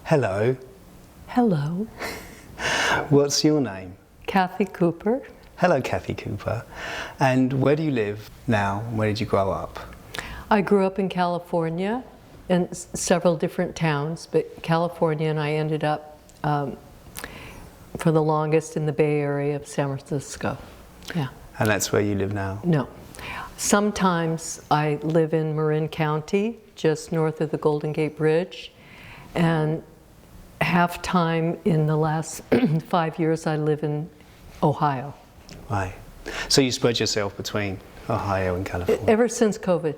Hello. Hello. What's your name? Kathy Cooper. Hello, Kathy Cooper. And where do you live now? Where did you grow up? I grew up in California, in several different towns, but California, and I ended up for the longest in the Bay Area of San Francisco. Yeah. And that's where you live now? No. Sometimes I live in Marin County, just north of the Golden Gate Bridge, and half time in the last 5 years I live in Ohio. Right. So you spread yourself between Ohio and California? Ever since COVID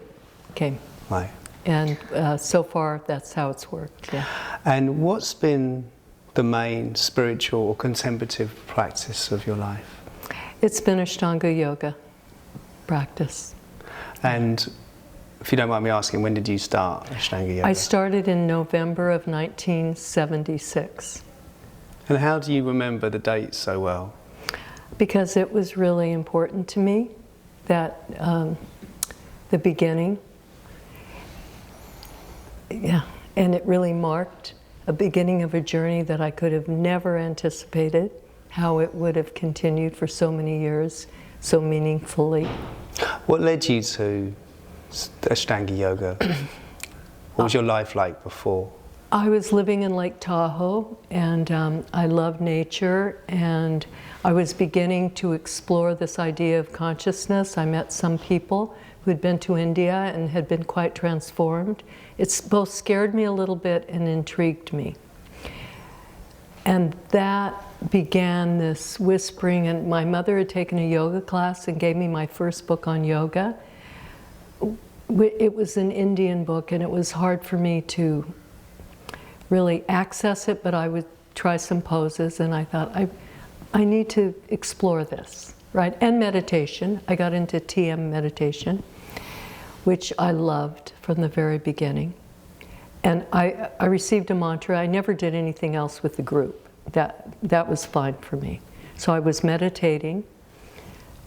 came. Right. And so far, that's how it's worked, yeah. And what's been the main spiritual or contemplative practice of your life? It's been Ashtanga Yoga practice. And if you don't mind me asking, when did you start Ashtanga Yoga? I started in November of 1976. And how do you remember the date so well? Because it was really important to me, that the beginning. Yeah, and it really marked a beginning of a journey that I could have never anticipated, how it would have continued for so many years, so meaningfully. What led you to Ashtanga Yoga? What was your life like before? I was living in Lake Tahoe, and I love nature, and I was beginning to explore this idea of consciousness. I met some people who had been to India and had been quite transformed. It's both scared me a little bit and intrigued me. And that began this whispering, and my mother had taken a yoga class and gave me my first book on yoga. It was an Indian book, and it was hard for me to really access it, but I would try some poses, and I thought, I need to explore this, right? And meditation. I got into TM meditation, which I loved from the very beginning. And I received a mantra. I never did anything else with the group. That was fine for me. So I was meditating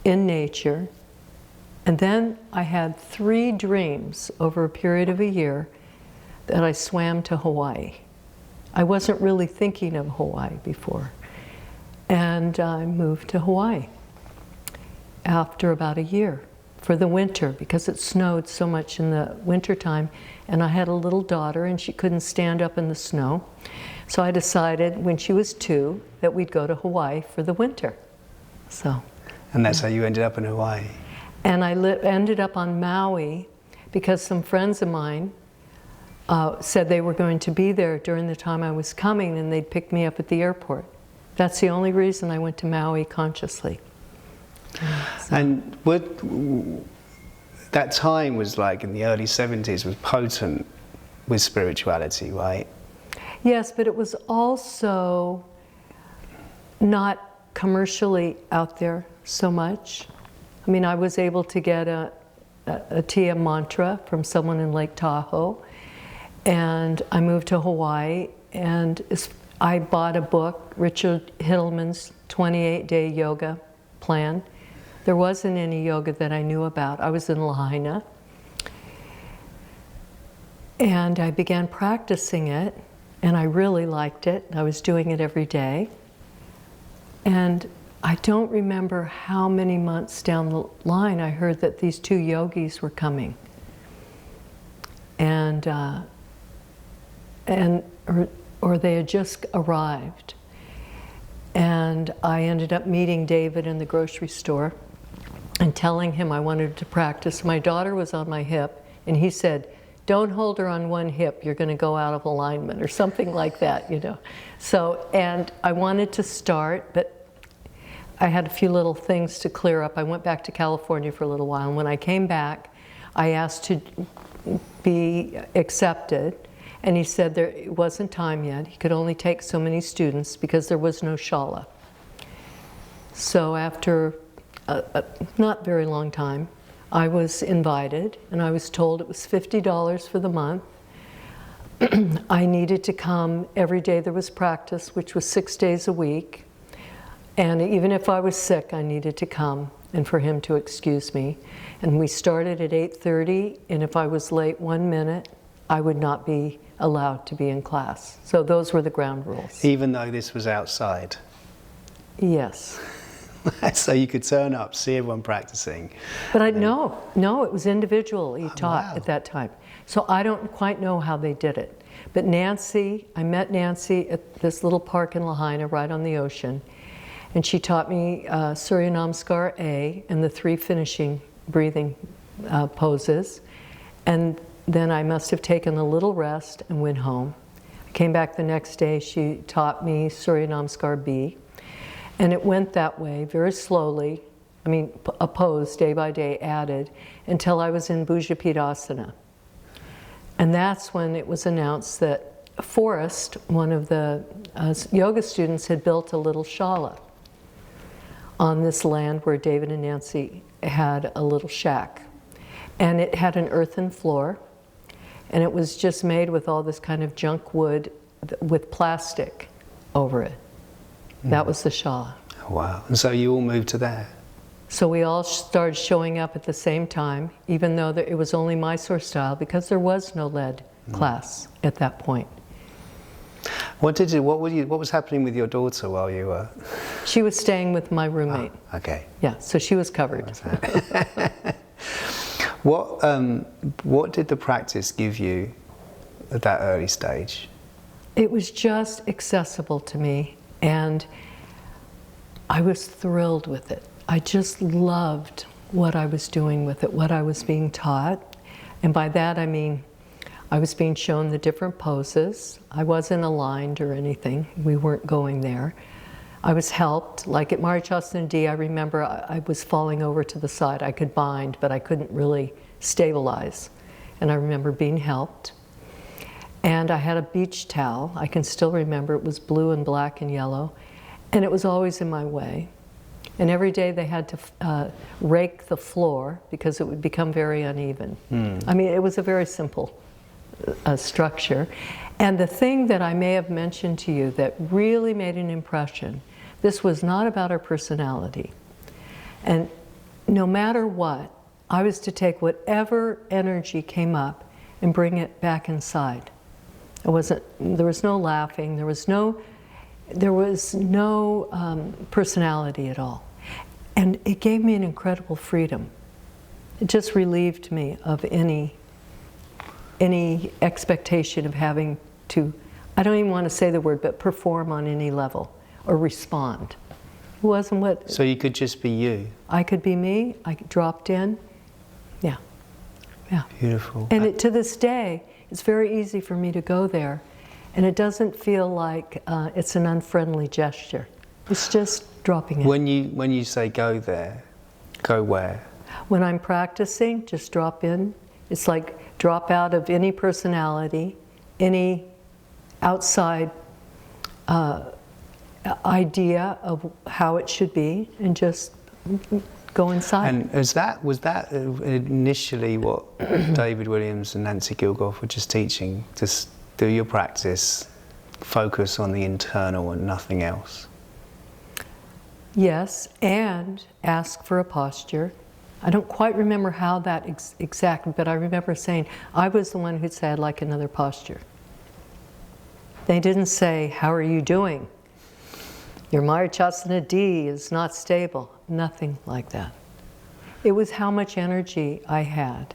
in nature, and then I had 3 dreams over a period of a year that I swam to Hawaii. I wasn't really thinking of Hawaii before. And I moved to Hawaii after about a year for the winter, because it snowed so much in the wintertime, and I had a little daughter and she couldn't stand up in the snow. So I decided when she was 2 that we'd go to Hawaii for the winter. So. And that's how you ended up in Hawaii? And I ended up on Maui because some friends of mine said they were going to be there during the time I was coming, and they'd pick me up at the airport. That's the only reason I went to Maui consciously. So. And that time was like in the early 70s, was potent with spirituality, right? Yes, but it was also not commercially out there so much. I mean, I was able to get a TM mantra from someone in Lake Tahoe, and I moved to Hawaii, and I bought a book, Richard Hittleman's 28-day yoga plan. There wasn't any yoga that I knew about. I was in Lahaina. And I began practicing it, and I really liked it. I was doing it every day. And I don't remember how many months down the line I heard that these 2 yogis were coming. Or they had just arrived. And I ended up meeting David in the grocery store and telling him I wanted to practice. My daughter was on my hip, and he said, "Don't hold her on one hip, you're going to go out of alignment," or something like that, you know. So, and I wanted to start, but I had a few little things to clear up. I went back to California for a little while, and when I came back, I asked to be accepted, and he said it wasn't time yet. He could only take so many students because there was no shala. So after a not very long time, I was invited, and I was told it was $50 for the month. I needed to come every day there was practice, which was 6 days a week. And even if I was sick, I needed to come, and for him to excuse me. And we started at 8:30, and if I was late 1 minute, I would not be allowed to be in class. So those were the ground rules. Even though this was outside? Yes. So you could turn up, see everyone practicing. But no, it was individually taught wow. at that time. So I don't quite know how they did it. But Nancy, I met Nancy at this little park in Lahaina right on the ocean. And she taught me Surya Namaskar A and the 3 finishing breathing poses. And then I must have taken a little rest and went home. I came back the next day, she taught me Surya Namaskar B. And it went that way very slowly, I mean, a pose day by day added, until I was in Bhujapetasana. And that's when it was announced that Forrest, one of the yoga students, had built a little shala on this land where David and Nancy had a little shack. And it had an earthen floor, and it was just made with all this kind of junk wood with plastic over it. That was the shala. Wow. And so you all moved to there? So we all started showing up at the same time, even though it was only Mysore style, because there was no lead class at that point. What was happening with your daughter while you were? She was staying with my roommate. Oh, okay. Yeah, so she was covered. What did the practice give you at that early stage? It was just accessible to me, and I was thrilled with it. I just loved what I was doing with it, what I was being taught. And by that I mean, I was being shown the different poses. I wasn't aligned or anything. We weren't going there. I was helped. Like at Marichyasana D, I remember I was falling over to the side. I could bind, but I couldn't really stabilize. And I remember being helped. And I had a beach towel. I can still remember it was blue and black and yellow. And it was always in my way. And every day they had to rake the floor because it would become very uneven. I mean, it was a very simple structure. And the thing that I may have mentioned to you that really made an impression, this was not about our personality. And no matter what, I was to take whatever energy came up and bring it back inside. There was no laughing, there was no personality at all. And it gave me an incredible freedom. It just relieved me of any expectation of having to, I don't even want to say the word, but perform on any level or respond. It wasn't what... So you could just be you? I could be me, I dropped in, yeah. Beautiful. And to this day, it's very easy for me to go there, and it doesn't feel like it's an unfriendly gesture. It's just dropping in. When you say go there, go where? When I'm practicing, just drop in. It's like drop out of any personality, any outside idea of how it should be, and just go inside. And was that initially what David Williams and Nancy Gilgoff were just teaching? Just do your practice, focus on the internal and nothing else? Yes, and ask for a posture. I don't quite remember how that exactly, but I remember saying, I was the one who'd say, I'd like another posture. They didn't say, how are you doing? Your Marichyasana D is not stable. Nothing like that. It was how much energy I had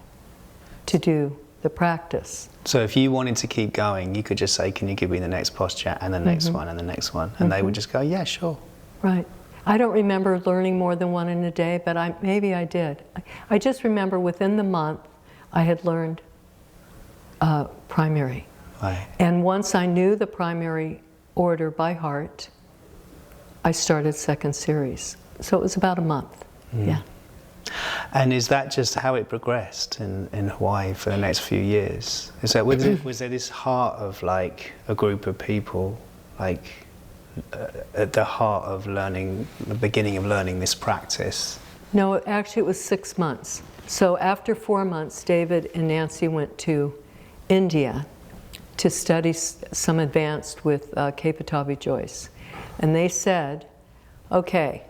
to do the practice. So if you wanted to keep going, you could just say, can you give me the next posture and the next one and the next one? And they would just go, yeah, sure. Right. I don't remember learning more than one in a day, but maybe I did. I just remember within the month I had learned primary. Right. And once I knew the primary order by heart, I started second series. So it was about a month, yeah. And is that just how it progressed in Hawaii for the next few years? Was there this heart of like a group of people, like at the heart of learning, the beginning of learning this practice? No, actually it was 6 months. So after 4 months, David and Nancy went to India to study some advanced with Pattabhi Jois. And they said, okay,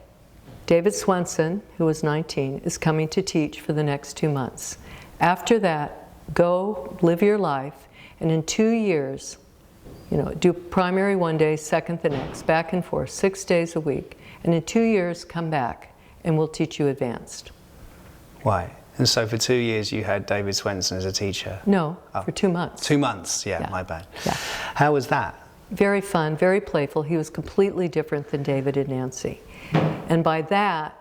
David Swenson, who was 19, is coming to teach for the next 2 months. After that, go live your life And in 2 years, do primary one day, second the next, back and forth, 6 days a week. And in 2 years, come back and we'll teach you advanced. Why? And so for 2 years you had David Swenson as a teacher? No, for 2 months. 2 months, yeah, my bad. Yeah. How was that? Very fun, very playful. He was completely different than David and Nancy. And by that,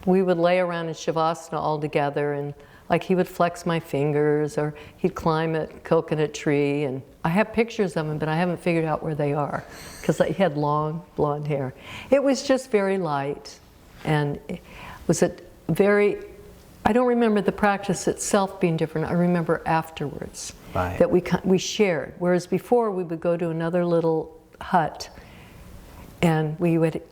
we would lay around in Shavasana all together, and like he would flex my fingers, or he'd climb a coconut tree. And I have pictures of him, but I haven't figured out where they are, because he had long blonde hair. It was just very light, and it was I don't remember the practice itself being different. I remember afterwards that we shared. Whereas before we would go to another little hut and we would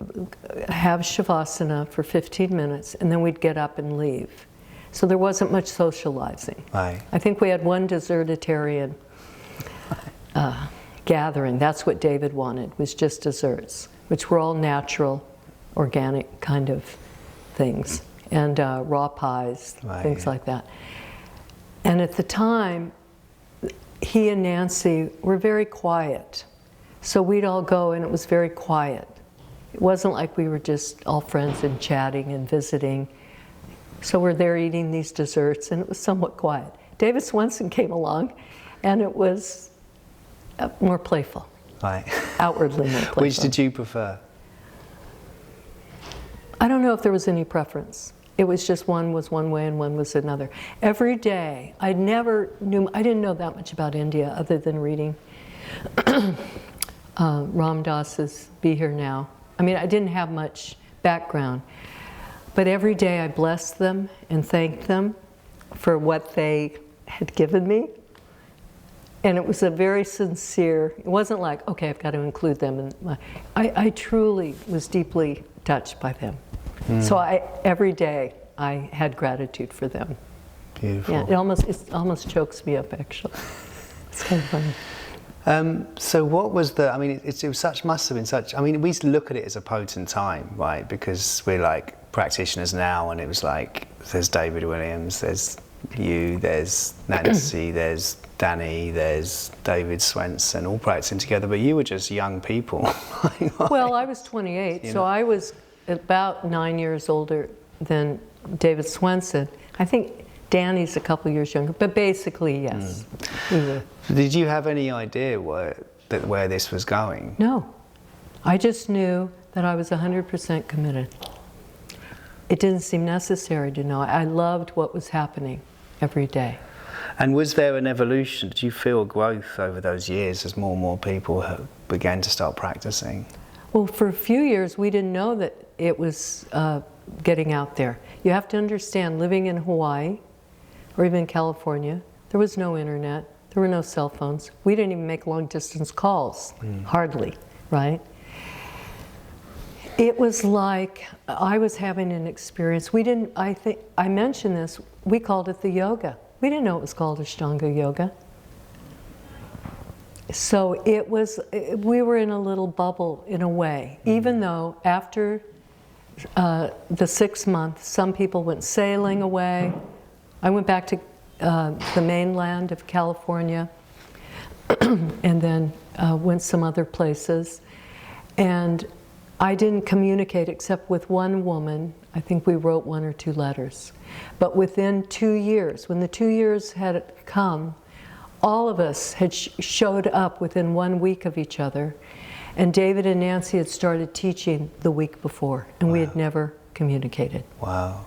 have Shavasana for 15 minutes and then we'd get up and leave. So there wasn't much socializing. Right. I think we had one desertarian gathering. That's what David wanted, was just desserts, which were all natural, organic kind of things. And raw pies, things like that. And at the time, he and Nancy were very quiet. So we'd all go and it was very quiet. It wasn't like we were just all friends and chatting and visiting. So we're there eating these desserts and it was somewhat quiet. David Swenson came along and it was more playful. Right. Outwardly more playful. Which did you prefer? I don't know if there was any preference. It was just one was one way and one was another. Every day, I didn't know that much about India other than reading Ram Dass's Be Here Now. I mean, I didn't have much background. But every day I blessed them and thanked them for what they had given me. And it was a very sincere, it wasn't like, okay, I've got to include them. I truly was deeply touched by them. So every day I had gratitude for them. Beautiful. Yeah, it almost chokes me up, actually. It's kind of funny. So what was must have been such, I mean, we used to look at it as a potent time, right? Because we're like practitioners now, and it was like, there's David Williams, there's you, there's Nancy, there's Danny, there's David Swenson, all practicing together, but you were just young people. Well, I was 28, so I was about 9 years older than David Swenson. I think Danny's a couple years younger, but basically, yes. We were. Did you have any idea where this was going? No. I just knew that I was 100% committed. It didn't seem necessary to know. I loved what was happening every day. And was there an evolution? Did you feel growth over those years as more and more people began to start practicing? Well, for a few years, we didn't know that it was getting out there. You have to understand, living in Hawaii, or even California, there was no internet, there were no cell phones. We didn't even make long-distance calls, hardly, right? It was like I was having an experience. I mentioned this, we called it the yoga. We didn't know it was called Ashtanga Yoga. So we were in a little bubble in a way, even though after the 6 months, some people went sailing away. I went back to the mainland of California and then went some other places. And I didn't communicate except with one woman. I think we wrote 1 or 2 letters. But within 2 years, when the 2 years had come, all of us had showed up within 1 week of each other. And David and Nancy had started teaching the week before, and we had never communicated. Wow.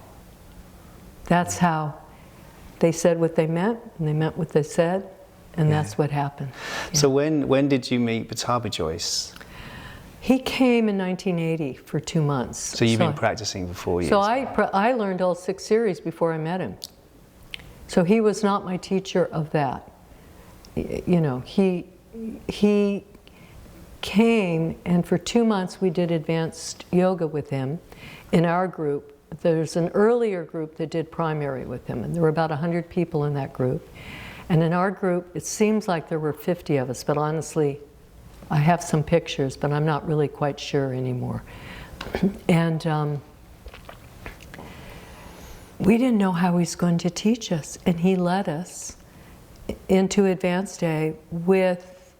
That's how they said what they meant, and they meant what they said, and that's what happened. Yeah. So when did you meet Pattabhi Jois? He came in 1980 for 2 months. So you've been practicing for 4 years? So I learned all 6 series before I met him. So he was not my teacher of that. You know, he came, and for 2 months we did advanced yoga with him in our group. There's an earlier group that did primary with him, and there were about 100 people in that group. And in our group, it seems like there were 50 of us, but honestly, I have some pictures, but I'm not really quite sure anymore. And we didn't know how he's going to teach us, and he led us. into advanced day with,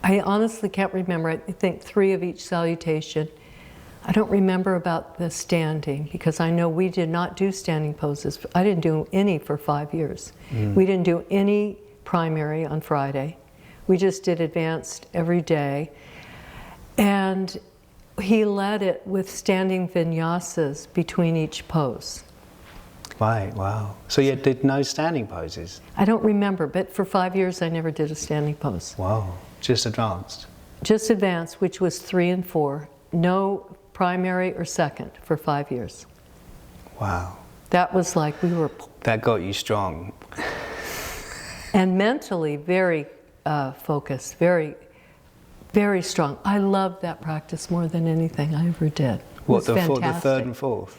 I honestly can't remember, I think 3 of each salutation. I don't remember about the standing, because I know we did not do standing poses. I didn't do any for 5 years. We didn't do any primary on Friday. We just did advanced every day. And he led it with standing vinyasas between each pose. Right, wow. So you did no standing poses? I don't remember, but for 5 years I never did a standing pose. Wow, just advanced? Just advanced, which was 3 and 4. No primary or second for 5 years. Wow. That was like we were... That got you strong. And mentally very focused, very, very strong. I loved that practice more than anything I ever did. What, the 3rd and 4th?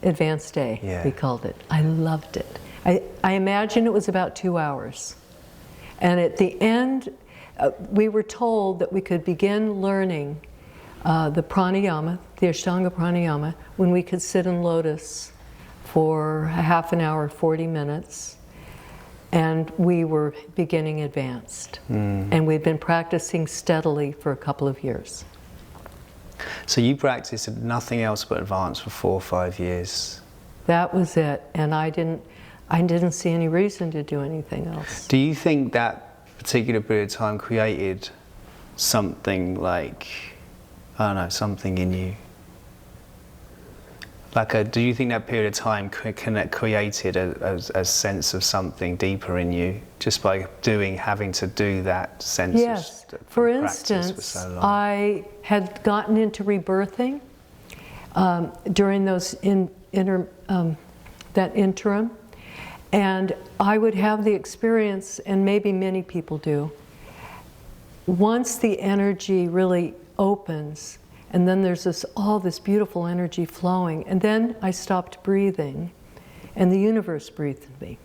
Advanced day, yeah. We called it. I loved it. I imagine it was about 2 hours. And at the end, we were told that we could begin learning the pranayama, the Ashtanga pranayama, when we could sit in lotus for a half an hour, 40 minutes. And we were beginning advanced. And we'd been practicing steadily for a couple of years. So you practiced nothing else but advanced for 4 or 5 years? That was it. And I didn't see any reason to do anything else. Do you think that particular period of time created something like, I don't know, something in you? Do you think that period of time created a sense of something deeper in you, just by having to do that sense yes. of For practice instance, for so long? I had gotten into rebirthing during those that interim, and I would have the experience, and maybe many people do, once the energy really opens, and then there's all this beautiful energy flowing. And then I stopped breathing, and the universe breathed in me.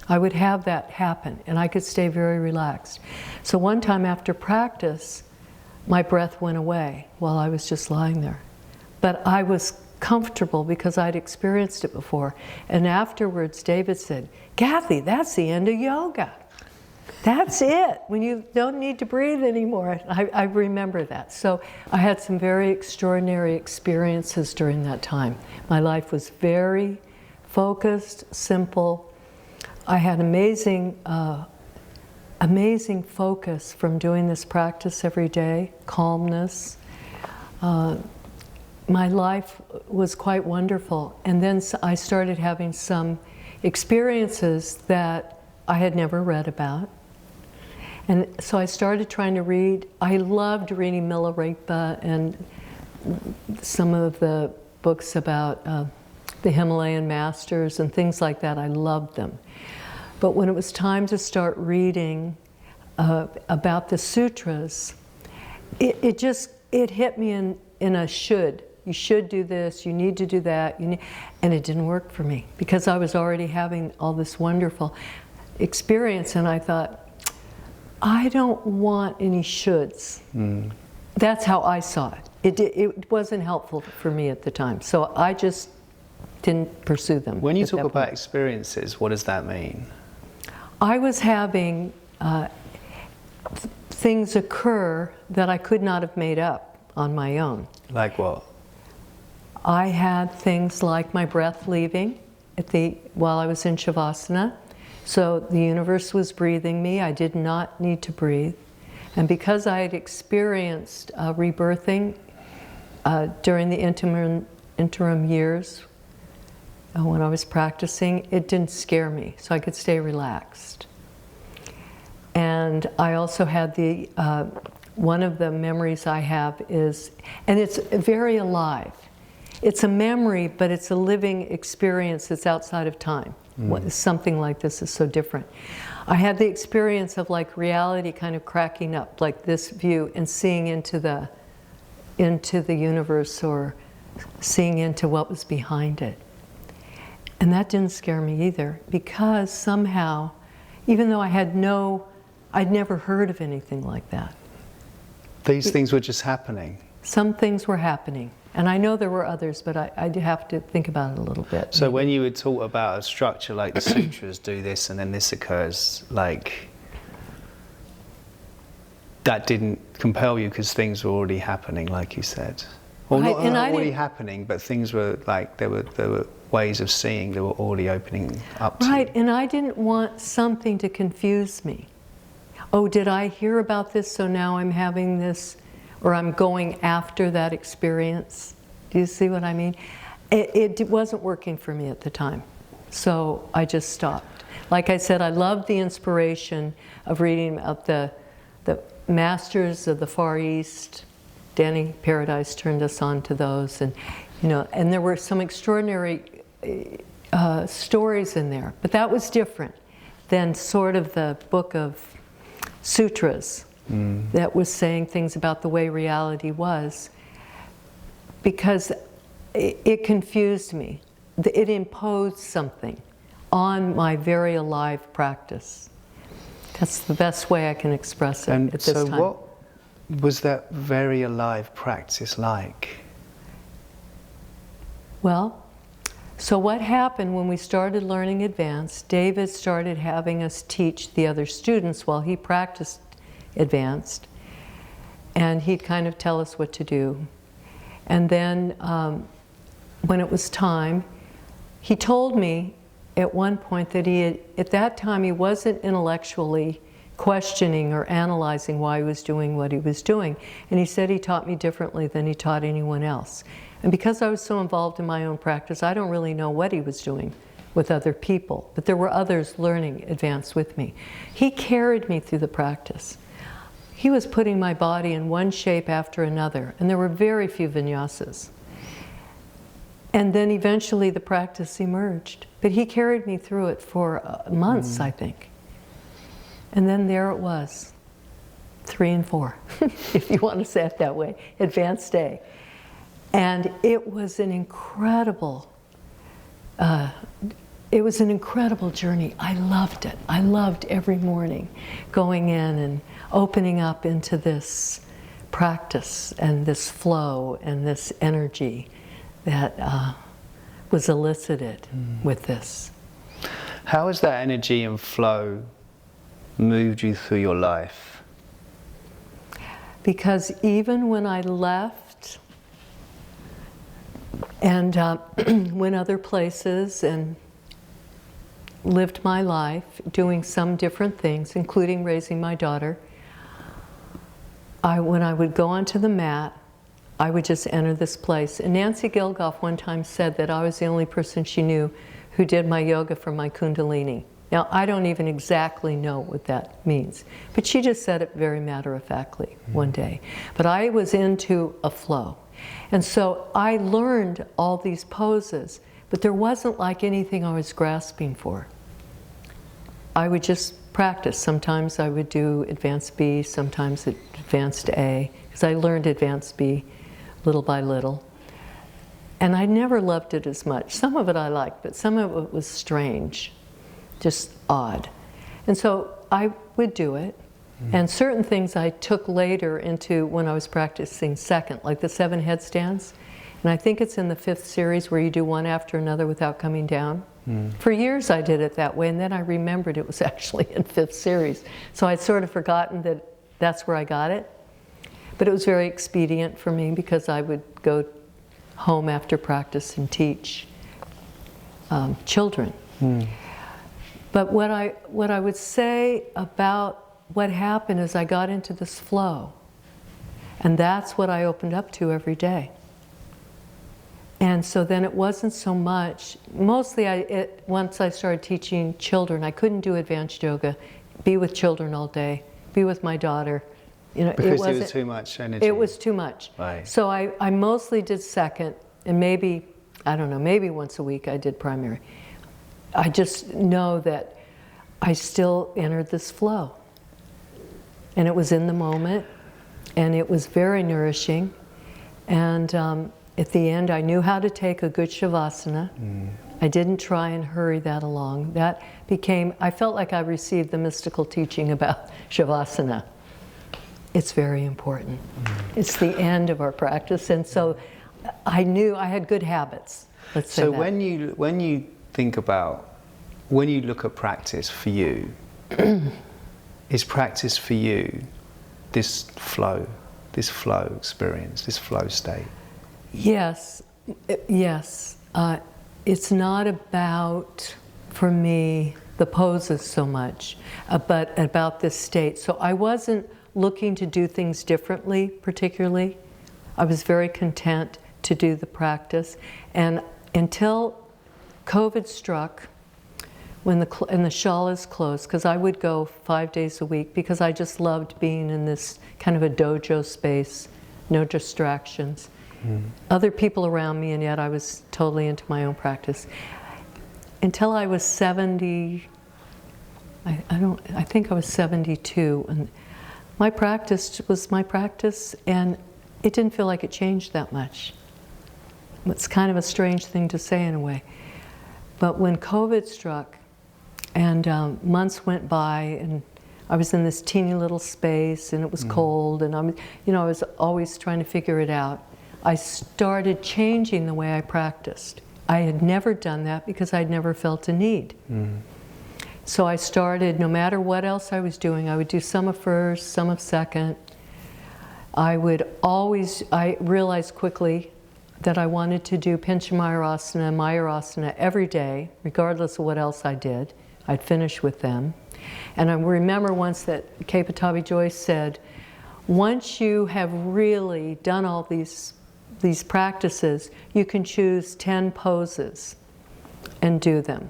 I would have that happen, and I could stay very relaxed. So one time after practice, my breath went away while I was just lying there. But I was comfortable because I'd experienced it before. And afterwards, David said, "Kathy, that's the end of yoga. That's it, when you don't need to breathe anymore." I remember that. So I had some very extraordinary experiences during that time. My life was very focused, simple. I had amazing focus from doing this practice every day, calmness. My life was quite wonderful. And then I started having some experiences that I had never read about. And so I started trying to read. I loved reading Milarepa and some of the books about the Himalayan masters and things like that. I loved them. But when it was time to start reading about the sutras, it hit me in a should. You should do this, you need to do that, and it didn't work for me because I was already having all this wonderful experience, and I thought, I don't want any shoulds. That's how I saw it. It wasn't helpful for me at the time, so I just didn't pursue them. When you talk about experiences, what does that mean? I was having things occur that I could not have made up on my own. Like what? I had things like my breath leaving while I was in Shavasana. So the universe was breathing me. I did not need to breathe. And because I had experienced rebirthing during the interim years when I was practicing, it didn't scare me, so I could stay relaxed. And I also had one of the memories I have is, and it's very alive. It's a memory, but it's a living experience that's outside of time. Something like this is so different. I had the experience of like reality kind of cracking up, like this view, and seeing into the universe, or seeing into what was behind it. And that didn't scare me either, because somehow, even though I'd never heard of anything like that. These things were just happening? some things were happening. And I know there were others, but I do have to think about it a little bit. So when you would talk about a structure like the sutras do this and then this occurs, like, that didn't compel you because things were already happening, like you said. Well, Right, not already happening, but things were like, there were ways of seeing that were already opening up to you. Right, and I didn't want something to confuse me. Oh, did I hear about this, so now I'm having this, or I'm going after that experience? Do you see what I mean? It wasn't working for me at the time, so I just stopped. Like I said, I loved the inspiration of reading about the masters of the Far East. Danny Paradise turned us on to those, and and there were some extraordinary stories in there, but that was different than sort of the book of sutras that was saying things about the way reality was, because it confused me. It imposed something on my very alive practice. That's the best way I can express it at this time. And so what was that very alive practice like? Well, so what happened when we started learning advanced, David started having us teach the other students while he practiced advanced, and he'd kind of tell us what to do. And then when it was time, he told me at one point that at that time he wasn't intellectually questioning or analyzing why he was doing what he was doing. And he said he taught me differently than he taught anyone else. And because I was so involved in my own practice, I don't really know what he was doing with other people, but there were others learning advanced with me. He carried me through the practice. He was putting my body in one shape after another, and there were very few vinyasas. And then eventually the practice emerged. But he carried me through it for months, I think. And then there it was, 3 and 4, if you want to say it that way, advanced day. And it was an incredible journey. I loved it. I loved every morning going in and opening up into this practice and this flow and this energy that was elicited with this. How has that energy and flow moved you through your life? Because even when I left and went other places and lived my life doing some different things, including raising my daughter, when I would go onto the mat, I would just enter this place. And Nancy Gilgoff one time said that I was the only person she knew who did my yoga for my Kundalini. Now, I don't even exactly know what that means, but she just said it very matter-of-factly one day. But I was into a flow. And so I learned all these poses, but there wasn't like anything I was grasping for. I would just practice. Sometimes I would do advanced B, sometimes advanced A, because I learned advanced B little by little. And I never loved it as much. Some of it I liked, but some of it was strange, just odd. And so I would do it. And certain things I took later into when I was practicing second, like the 7 headstands. And I think it's in the 5th series where you do one after another without coming down. For years I did it that way, and then I remembered it was actually in 5th series. So I'd sort of forgotten that that's where I got it. But it was very expedient for me because I would go home after practice and teach children. But what I would say about what happened is I got into this flow, and that's what I opened up to every day. And so then it wasn't so much, mostly once I started teaching children, I couldn't do advanced yoga, be with children all day, be with my daughter. Because it was too much energy. It was too much. Right. So I mostly did second, and maybe, I don't know, maybe once a week I did primary. I just know that I still entered this flow. And it was in the moment, and it was very nourishing. And at the end, I knew how to take a good Shavasana. I didn't try and hurry that along. That became, I felt like I received the mystical teaching about Shavasana. It's very important. It's the end of our practice, and so I knew I had good habits. Let's say so that. when you think about, when you look at practice for you, is practice for you this flow experience, this flow state? Yes, yes. It's not about, for me, the poses so much, but about this state. So I wasn't looking to do things differently, particularly. I was very content to do the practice. And until COVID struck, when the shalas closed, because I would go 5 days a week because I just loved being in this kind of a dojo space, no distractions. Other people around me, and yet I was totally into my own practice. Until I was 70, I think I was 72, and my practice was my practice, and it didn't feel like it changed that much. It's kind of a strange thing to say in a way. But when COVID struck, and months went by, and I was in this teeny little space, and it was cold, and I was always trying to figure it out. I started changing the way I practiced. I had never done that because I'd never felt a need. So I started, no matter what else I was doing, I would do some of first, some of second. I realized quickly that I wanted to do Pinchamayurasana, Mayurasana every day, regardless of what else I did. I'd finish with them. And I remember once that Pattabhi Jois said, once you have really done all these practices, you can choose 10 poses and do them.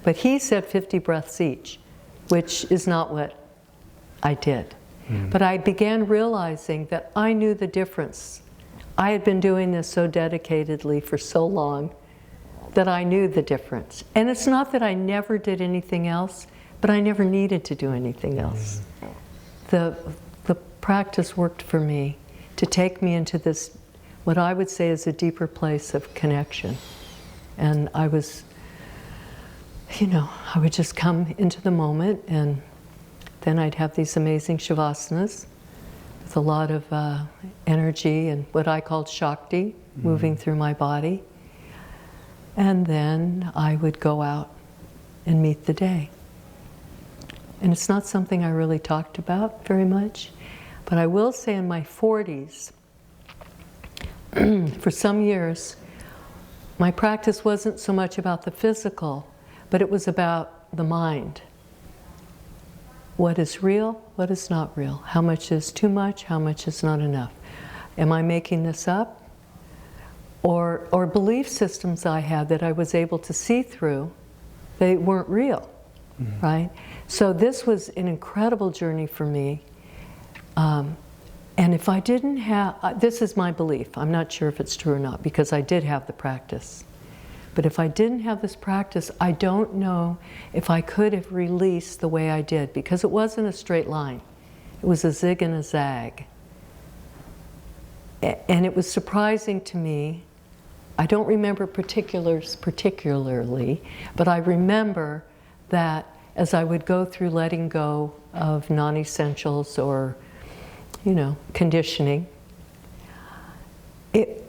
But he said 50 breaths each, which is not what I did. But I began realizing that I knew the difference. I had been doing this so dedicatedly for so long that I knew the difference. And it's not that I never did anything else, but I never needed to do anything else. The practice worked for me to take me into this, what I would say is a deeper place of connection. And I was, I would just come into the moment, and then I'd have these amazing Shavasanas with a lot of energy and what I called Shakti moving through my body. And then I would go out and meet the day. And it's not something I really talked about very much, but I will say in my 40s, for some years, my practice wasn't so much about the physical, but it was about the mind. What is real, what is not real? How much is too much, how much is not enough? Am I making this up? Or belief systems I had that I was able to see through, they weren't real, right? So this was an incredible journey for me. And if I didn't have, this is my belief, I'm not sure if it's true or not, because I did have the practice. But if I didn't have this practice, I don't know if I could have released the way I did, because it wasn't a straight line. It was a zig and a zag. And it was surprising to me. I don't remember particulars particularly, but I remember that as I would go through letting go of non-essentials or, conditioning, it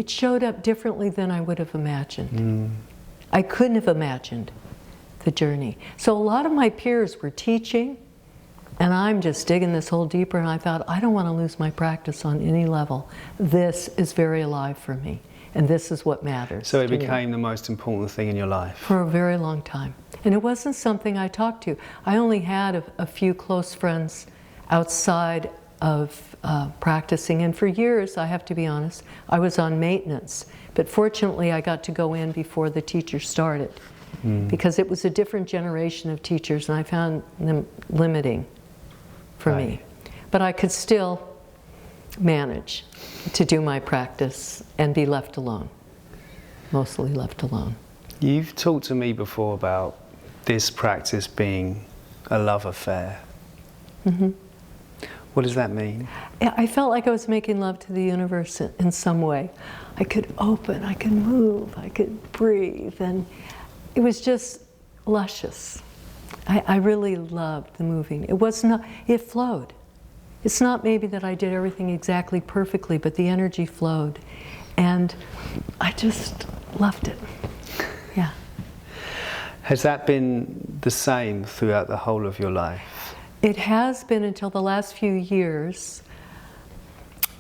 showed up differently than I would have imagined. I couldn't have imagined the journey. So a lot of my peers were teaching, and I'm just digging this hole deeper, and I thought, I don't want to lose my practice on any level. This is very alive for me, and this is what matters. So it became the most important thing in your life? For a very long time. And it wasn't something I talked to. I only had a few close friends outside of practicing, and for years, I have to be honest, I was on maintenance. But fortunately, I got to go in before the teachers started, because it was a different generation of teachers, and I found them limiting for me. But I could still manage to do my practice and be left alone, mostly left alone. You've talked to me before about this practice being a love affair. What does that mean? I felt like I was making love to the universe in some way. I could open, I could move, I could breathe, and it was just luscious. I really loved the moving. It was not, it flowed. It's not maybe that I did everything exactly perfectly, but the energy flowed. And I just loved it. Yeah. Has that been the same throughout the whole of your life? It has been until the last few years.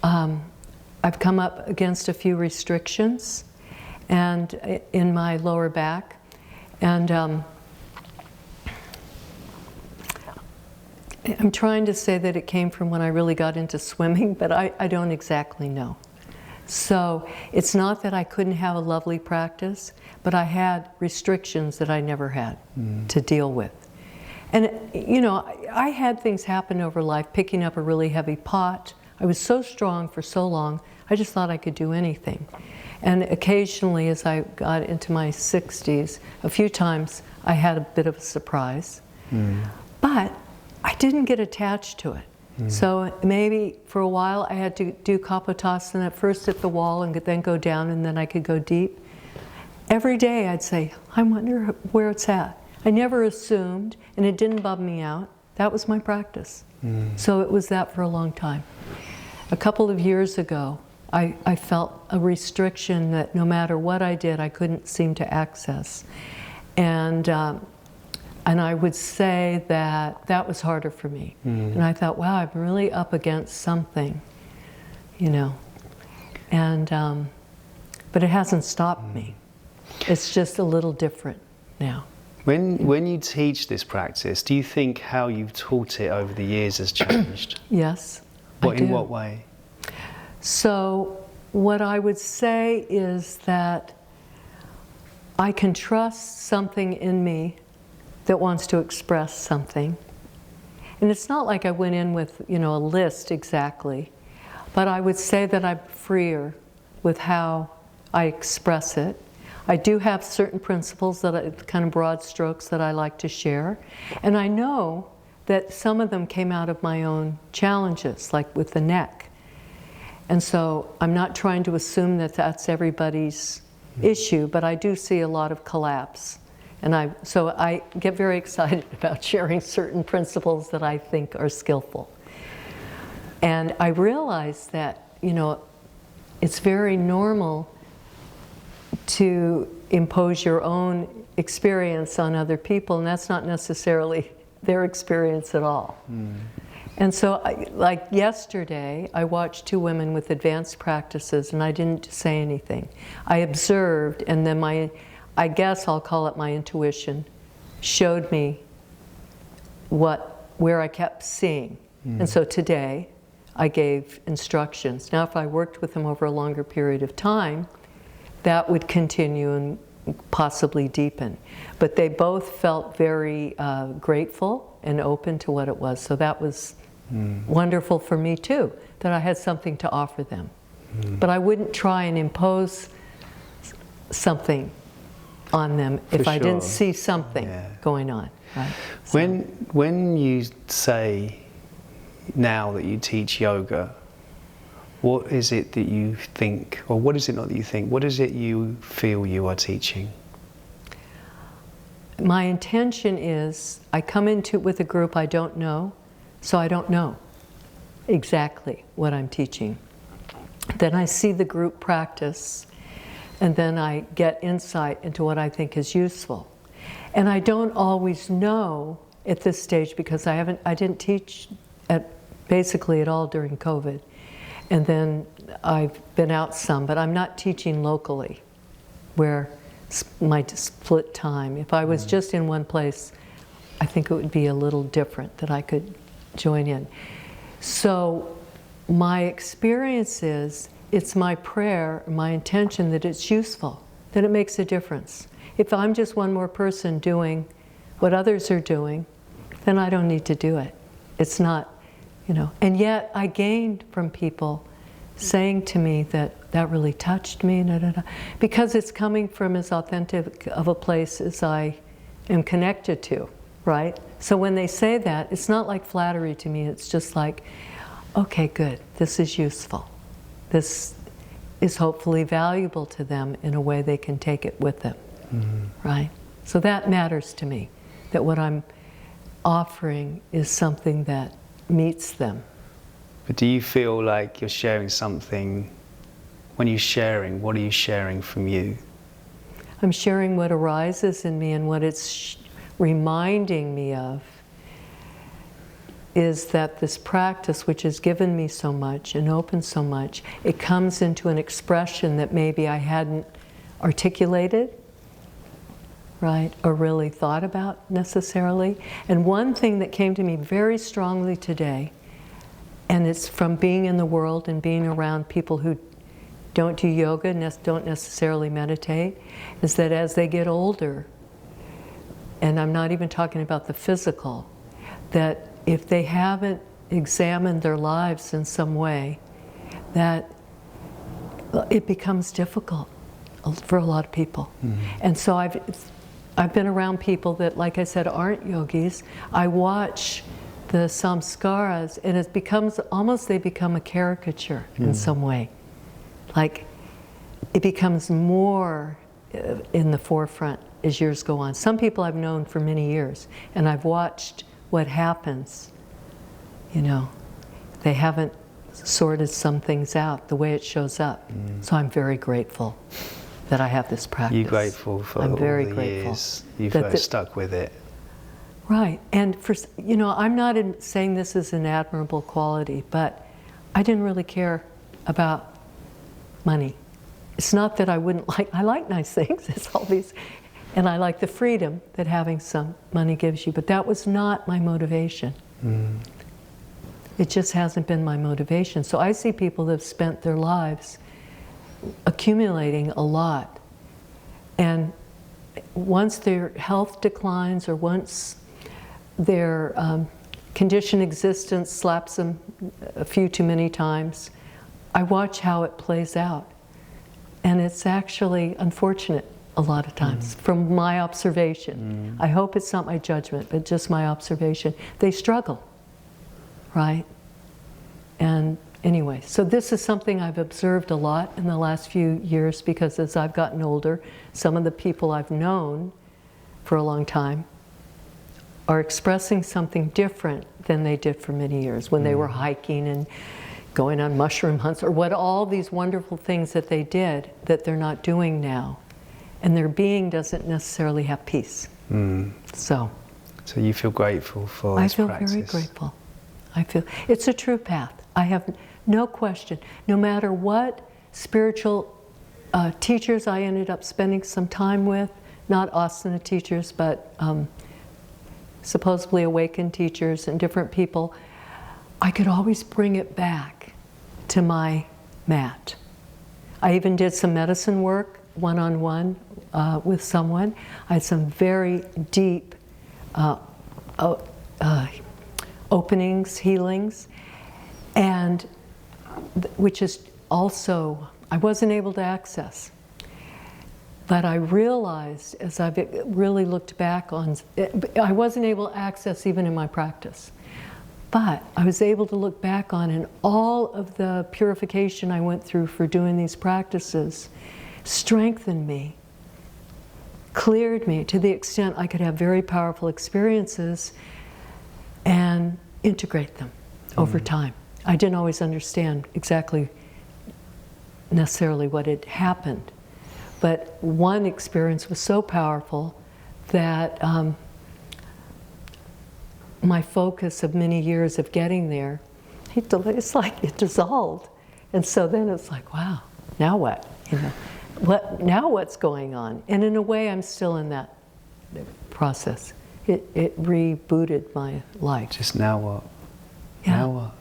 I've come up against a few restrictions and in my lower back. And I'm trying to say that it came from when I really got into swimming, but I don't exactly know. So it's not that I couldn't have a lovely practice, but I had restrictions that I never had to deal with. And, you know, I had things happen over life, picking up a really heavy pot. I was so strong for so long, I just thought I could do anything. And occasionally, as I got into my 60s, a few times I had a bit of a surprise. But I didn't get attached to it. So maybe for a while I had to do Kapotasana at first at the wall and then go down, and then I could go deep. Every day I'd say, I wonder where it's at. I never assumed, and it didn't bum me out. That was my practice. So it was that for a long time. A couple of years ago, I felt a restriction that no matter what I did, I couldn't seem to access. And I would say that that was harder for me. And I thought, wow, I'm really up against something, you know. And, but it hasn't stopped me. It's just a little different now. When you teach this practice, do you think how you've taught it over the years has changed? Yes, I do. In what way? So what I would say is that I can trust something in me that wants to express something. And it's not like I went in with, you know, a list exactly, but I would say that I'm freer with how I express it. I do have certain principles, kind of broad strokes that I like to share. And I know that some of them came out of my own challenges, like with the neck. And so I'm not trying to assume that that's everybody's issue, but I do see a lot of collapse. And so I get very excited about sharing certain principles that I think are skillful. And I realize that, you know, it's very normal to impose your own experience on other people, and that's not necessarily their experience at all. And so, like yesterday, I watched two women with advanced practices, and I didn't say anything. I observed, and then I guess I'll call it my intuition, showed me where I kept seeing. And so today, I gave instructions. Now, if I worked with them over a longer period of time, that would continue and possibly deepen. But they both felt very grateful and open to what it was. So that was wonderful for me too, that I had something to offer them. But I wouldn't try and impose something on them if I didn't see something going on. Right? So. When you say now that you teach yoga, what is it that you think, or what is it not that you think, what is it you feel you are teaching? My intention is, I come into with a group I don't know, so I don't know exactly what I'm teaching. Then I see the group practice, and then I get insight into what I think is useful. And I don't always know at this stage, because I didn't teach basically at all during COVID. And then I've been out some, but I'm not teaching locally, where my split time. If I was just in one place, I think it would be a little different, that I could join in. So my experience is, it's my prayer, my intention that it's useful, that it makes a difference. If I'm just one more person doing what others are doing, then I don't need to do it. It's not, you know. And yet I gained from people saying to me that really touched me, because it's coming from as authentic of a place as I am connected to, right? So when they say that, it's not like flattery to me, it's just like, okay, good, this is useful. This is hopefully valuable to them in a way they can take it with them, right? So that matters to me, that what I'm offering is something that meets them. But do you feel like you're sharing something? When you're sharing, what are you sharing from you? I'm sharing what arises in me, and what it's reminding me of is that this practice, which has given me so much and opened so much, it comes into an expression that maybe I hadn't articulated, right, or really thought about necessarily. And one thing that came to me very strongly today, and it's from being in the world and being around people who don't do yoga, don't necessarily meditate, is that as they get older, and I'm not even talking about the physical, that if they haven't examined their lives in some way, that it becomes difficult for a lot of people. Mm-hmm. And so I've been around people that, like I said, aren't yogis. I watch the samskaras, and it becomes almost, they become a caricature in some way. Like, it becomes more in the forefront as years go on. Some people I've known for many years, and I've watched what happens. You know, they haven't sorted some things out the way it shows up. So I'm very grateful that I have this practice. You're grateful for all the years you've stuck with it. Right, and for, you know, I'm not saying this is an admirable quality, but I didn't really care about money. It's not that I wouldn't I like nice things, it's all these, and I like the freedom that having some money gives you, but that was not my motivation. It just hasn't been my motivation. So I see people that have spent their lives accumulating a lot, and once their health declines, or once their conditioned existence slaps them a few too many times, I watch how it plays out. And it's actually unfortunate a lot of times, from my observation. I hope it's not my judgment, but just my observation. They struggle, right? And anyway, so this is something I've observed a lot in the last few years, because as I've gotten older, some of the people I've known for a long time are expressing something different than they did for many years when they were hiking and going on mushroom hunts, or what all these wonderful things that they did that they're not doing now. And their being doesn't necessarily have peace. So you feel grateful for this practice? I feel very grateful. I feel it's a true path. I have no question. No matter what spiritual teachers I ended up spending some time with, not asana teachers, but supposedly awakened teachers and different people, I could always bring it back to my mat. I even did some medicine work, one-on-one, with someone. I had some very deep openings, healings, and which is also, I wasn't able to access. But I realized, as I've really looked back on it, I wasn't able to access even in my practice. But I was able to look back on, and all of the purification I went through for doing these practices strengthened me, cleared me to the extent I could have very powerful experiences and integrate them over time. I didn't always understand exactly necessarily what had happened, but one experience was so powerful that my focus of many years of getting there, it's like it dissolved. And so then it's like, wow, now what? You know, now what's going on? And in a way, I'm still in that process. It rebooted my life. Just now what? Yeah. Now what?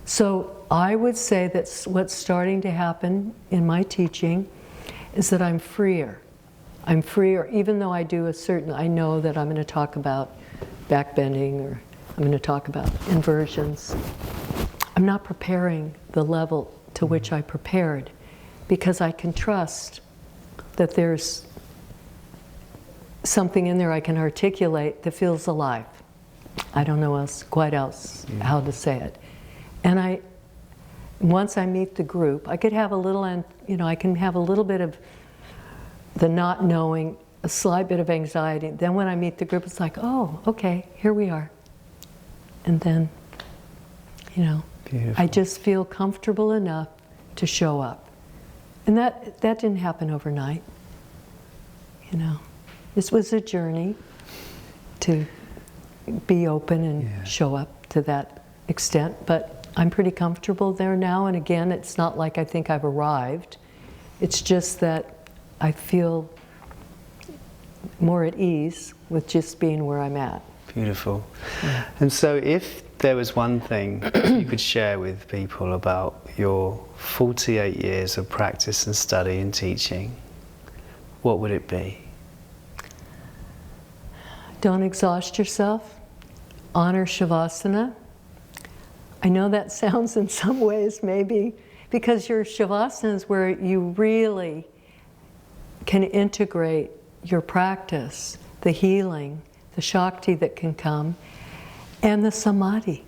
So I would say that what's starting to happen in my teaching is that I'm freer. I'm freer, even though I do I know that I'm going to talk about backbending, or I'm going to talk about inversions. I'm not preparing the level to which I prepared, because I can trust that there's something in there I can articulate that feels alive. I don't know quite else how to say it. And once I meet the group, I could have a little, I can have a little bit of the not knowing, a slight bit of anxiety. Then when I meet the group, it's like, oh, okay, here we are. And then, you know, Beautiful. I just feel comfortable enough to show up. And that didn't happen overnight. You know, this was a journey to be open and show up to that extent, but I'm pretty comfortable there now. And again, it's not like I think I've arrived. It's just that I feel more at ease with just being where I'm at. Beautiful. Yeah. And so if there was one thing you could share with people about your 48 years of practice and study and teaching, what would it be? Don't exhaust yourself. Honor Shavasana. I know that sounds in some ways maybe, because your Shavasana is where you really can integrate your practice, the healing, the Shakti that can come, and the Samadhi.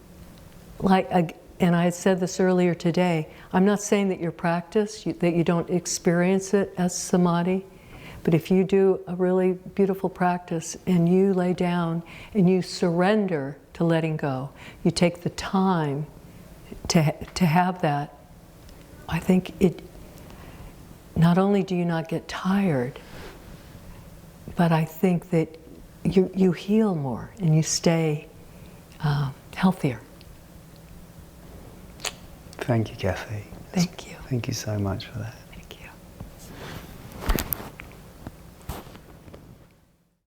And I had said this earlier today, I'm not saying that your practice, that you don't experience it as Samadhi, but if you do a really beautiful practice and you lay down and you surrender to letting go, you take the time to have that, I think not only do you not get tired, but I think that you heal more and you stay healthier. Thank you, Kathy. Thank you. Thank you so much for that.